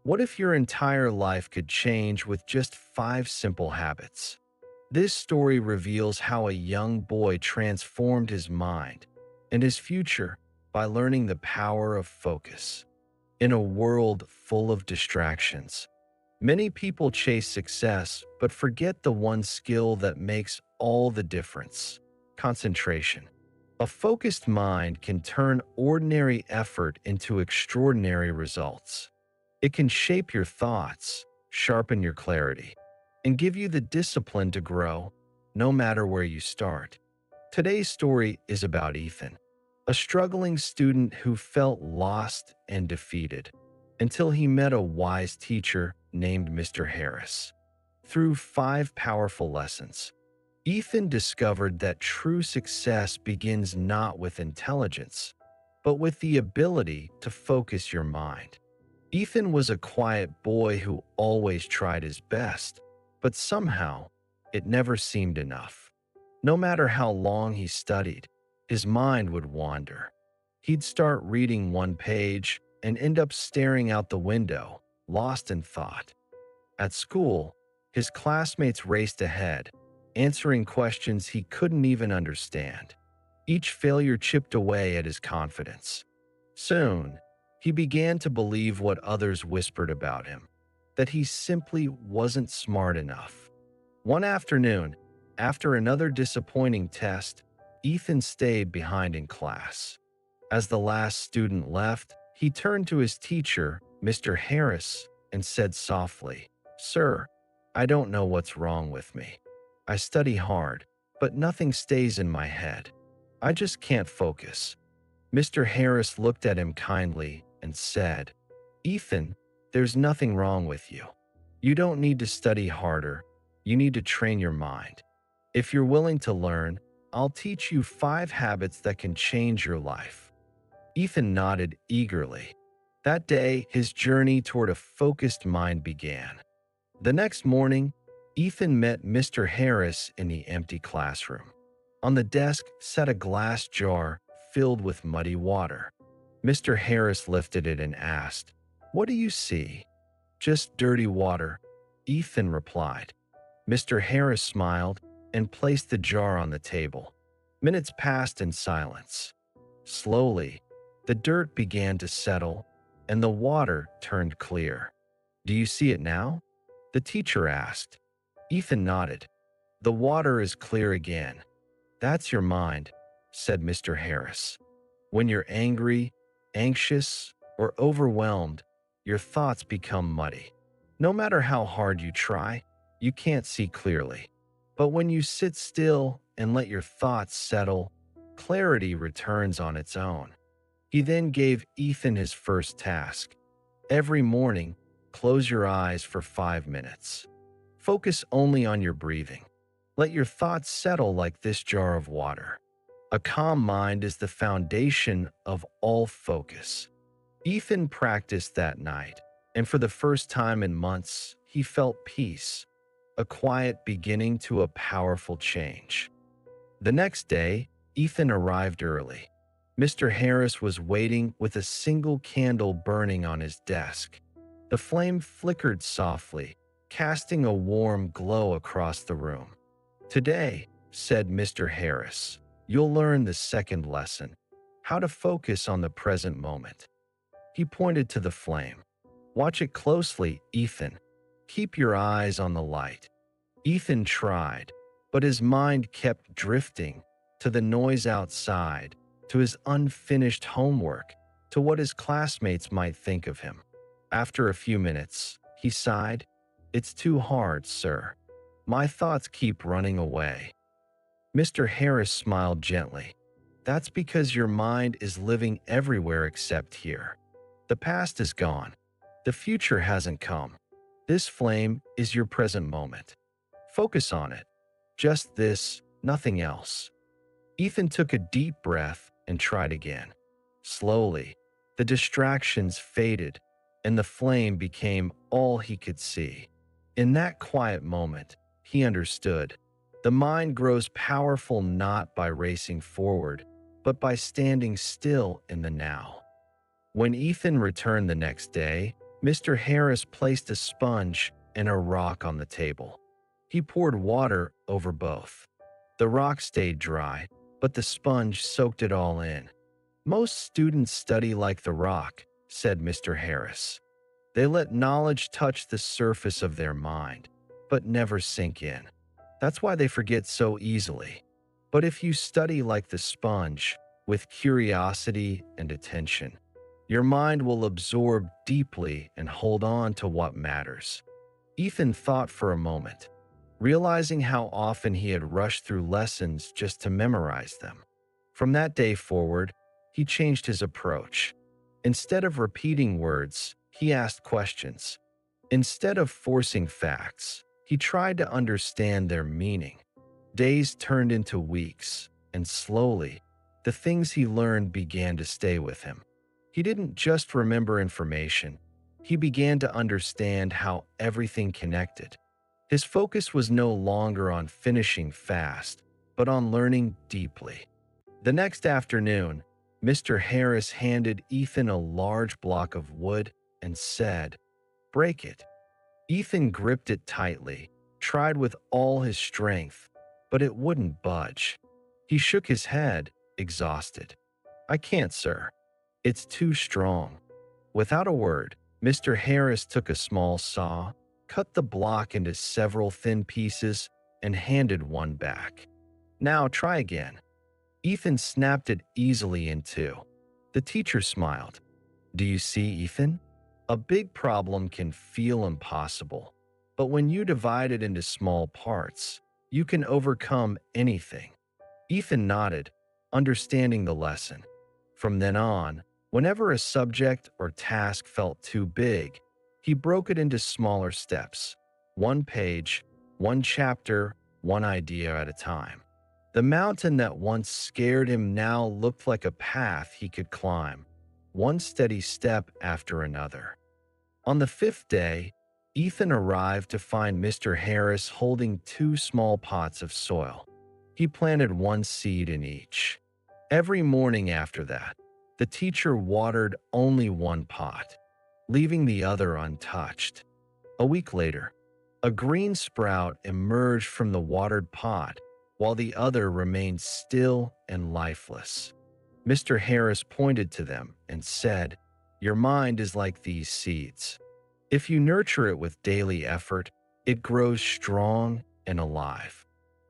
What if your entire life could change with just 5 simple habits? This story reveals how a young boy transformed his mind and his future by learning the power of focus. In a world full of distractions, many people chase success but forget the one skill that makes all the difference: concentration. A focused mind can turn ordinary effort into extraordinary results. It can shape your thoughts, sharpen your clarity, and give you the discipline to grow, no matter where you start. Today's story is about Ethan, a struggling student who felt lost and defeated until he met a wise teacher named Mr. Harris. Through 5 powerful lessons, Ethan discovered that true success begins not with intelligence, but with the ability to focus your mind. Ethan was a quiet boy who always tried his best, but somehow it never seemed enough. No matter how long he studied, his mind would wander. He'd start reading one page and end up staring out the window, lost in thought. At school, his classmates raced ahead, answering questions he couldn't even understand. Each failure chipped away at his confidence. Soon, he began to believe what others whispered about him, that he simply wasn't smart enough. One afternoon, after another disappointing test, Ethan stayed behind in class. As the last student left, he turned to his teacher, Mr. Harris, and said softly, "Sir, I don't know what's wrong with me. I study hard, but nothing stays in my head. I just can't focus." Mr. Harris looked at him kindly and said, "Ethan, there's nothing wrong with you. You don't need to study harder. You need to train your mind. If you're willing to learn, I'll teach you 5 habits that can change your life." Ethan nodded eagerly. That day, his journey toward a focused mind began. The next morning, Ethan met Mr. Harris in the empty classroom. On the desk sat a glass jar filled with muddy water. Mr. Harris lifted it and asked, "What do you see?" "Just dirty water," Ethan replied. Mr. Harris smiled and placed the jar on the table. Minutes passed in silence. Slowly, the dirt began to settle and the water turned clear. "Do you see it now?" the teacher asked. Ethan nodded. "The water is clear again. That's your mind," said Mr. Harris. "When you're angry, anxious, or overwhelmed, your thoughts become muddy. No matter how hard you try, you can't see clearly. But when you sit still and let your thoughts settle, clarity returns on its own." He then gave Ethan his first task. Every morning, close your eyes for 5 minutes. Focus only on your breathing. Let your thoughts settle like this jar of water. A calm mind is the foundation of all focus. Ethan practiced that night, and for the first time in months, he felt peace, a quiet beginning to a powerful change. The next day, Ethan arrived early. Mr. Harris was waiting with a single candle burning on his desk. The flame flickered softly, casting a warm glow across the room. "Today," said Mr. Harris, "you'll learn the second lesson: how to focus on the present moment." He pointed to the flame. "Watch it closely, Ethan. Keep your eyes on the light." Ethan tried, but his mind kept drifting to the noise outside, to his unfinished homework, to what his classmates might think of him. After a few minutes, he sighed, "It's too hard, sir. My thoughts keep running away." Mr. Harris smiled gently. "That's because your mind is living everywhere except here. The past is gone. The future hasn't come. This flame is your present moment. Focus on it. Just this, nothing else." Ethan took a deep breath and tried again. Slowly, the distractions faded and the flame became all he could see. In that quiet moment, he understood. The mind grows powerful not by racing forward, but by standing still in the now. When Ethan returned the next day, Mr. Harris placed a sponge and a rock on the table. He poured water over both. The rock stayed dry, but the sponge soaked it all in. Most students study like the rock, said Mr. Harris. They let knowledge touch the surface of their mind, but never sink in. That's why they forget so easily. But if you study like the sponge, with curiosity and attention, your mind will absorb deeply and hold on to what matters. Ethan thought for a moment, realizing how often he had rushed through lessons just to memorize them. From that day forward, he changed his approach. Instead of repeating words, he asked questions. Instead of forcing facts, he tried to understand their meaning. Days turned into weeks, and slowly, the things he learned began to stay with him. He didn't just remember information, he began to understand how everything connected. His focus was no longer on finishing fast, but on learning deeply. The next afternoon, Mr. Harris handed Ethan a large block of wood and said, "Break it." Ethan gripped it tightly, tried with all his strength, but it wouldn't budge. He shook his head, exhausted. "I can't, sir. It's too strong." Without a word, Mr. Harris took a small saw, cut the block into several thin pieces, and handed one back. "Now try again." Ethan snapped it easily in two. The teacher smiled. "Do you see, Ethan? A big problem can feel impossible, but when you divide it into small parts, you can overcome anything." Ethan nodded, understanding the lesson. From then on, whenever a subject or task felt too big, he broke it into smaller steps, one page, one chapter, one idea at a time. The mountain that once scared him now looked like a path he could climb, one steady step after another. On the fifth day, Ethan arrived to find Mr. Harris holding two small pots of soil. He planted one seed in each. Every morning after that, the teacher watered only one pot, leaving the other untouched. A week later, a green sprout emerged from the watered pot, while the other remained still and lifeless. Mr. Harris pointed to them and said, "Your mind is like these seeds. If you nurture it with daily effort, it grows strong and alive.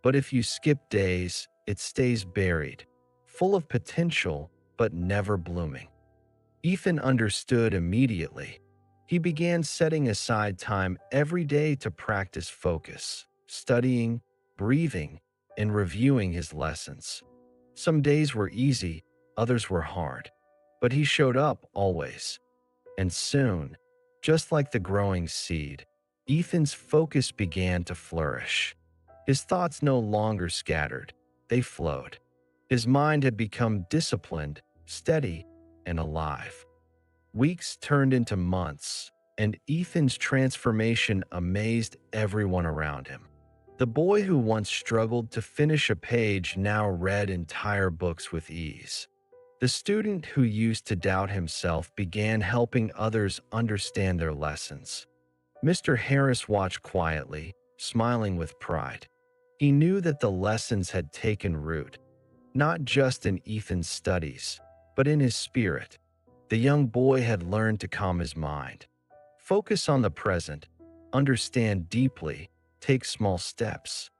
But if you skip days, it stays buried, full of potential but never blooming." Ethan understood immediately. He began setting aside time every day to practice focus, studying, breathing, and reviewing his lessons. Some days were easy, others were hard, but he showed up always. And soon, just like the growing seed, Ethan's focus began to flourish. His thoughts no longer scattered, they flowed. His mind had become disciplined, steady, and alive. Weeks turned into months, and Ethan's transformation amazed everyone around him. The boy who once struggled to finish a page now read entire books with ease. The student who used to doubt himself began helping others understand their lessons. Mr. Harris watched quietly, smiling with pride. He knew that the lessons had taken root, not just in Ethan's studies, but in his spirit. The young boy had learned to calm his mind, focus on the present, understand deeply, take small steps,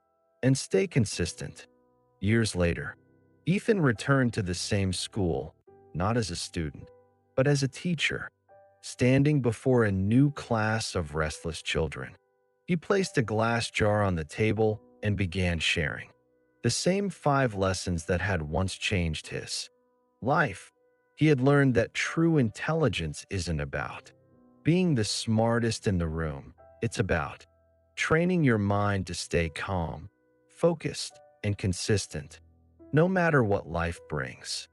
and stay consistent. Years later, Ethan returned to the same school, not as a student, but as a teacher, standing before a new class of restless children. He placed a glass jar on the table and began sharing the same 5 lessons that had once changed his life. He had learned that true intelligence isn't about being the smartest in the room. It's about training your mind to stay calm, focused, and consistent, no matter what life brings.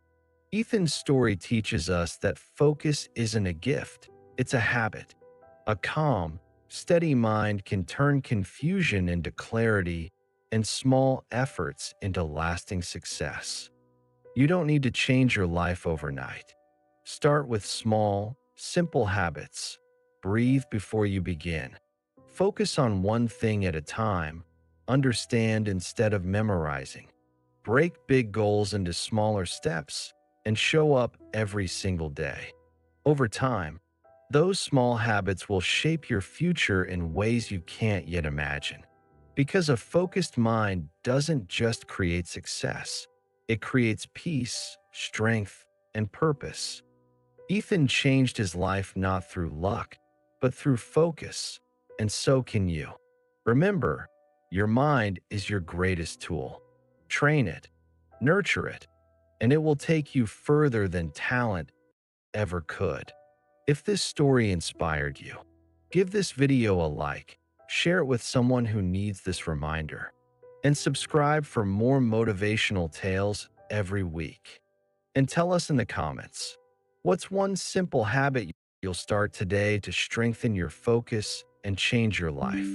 Ethan's story teaches us that focus isn't a gift, it's a habit. A calm, steady mind can turn confusion into clarity and small efforts into lasting success. You don't need to change your life overnight. Start with small, simple habits. breathe before you begin. Focus on one thing at a time. Understand instead of memorizing. Break big goals into smaller steps and show up every single day. Over time, those small habits will shape your future in ways you can't yet imagine. Because a focused mind doesn't just create success, it creates peace, strength, and purpose. Ethan changed his life not through luck, but through focus, and so can you. Remember, your mind is your greatest tool. Train it, nurture it, and it will take you further than talent ever could. If this story inspired you, give this video a like, share it with someone who needs this reminder, and subscribe for more motivational tales every week. And tell us in the comments, what's one simple habit you'll start today to strengthen your focus and change your life?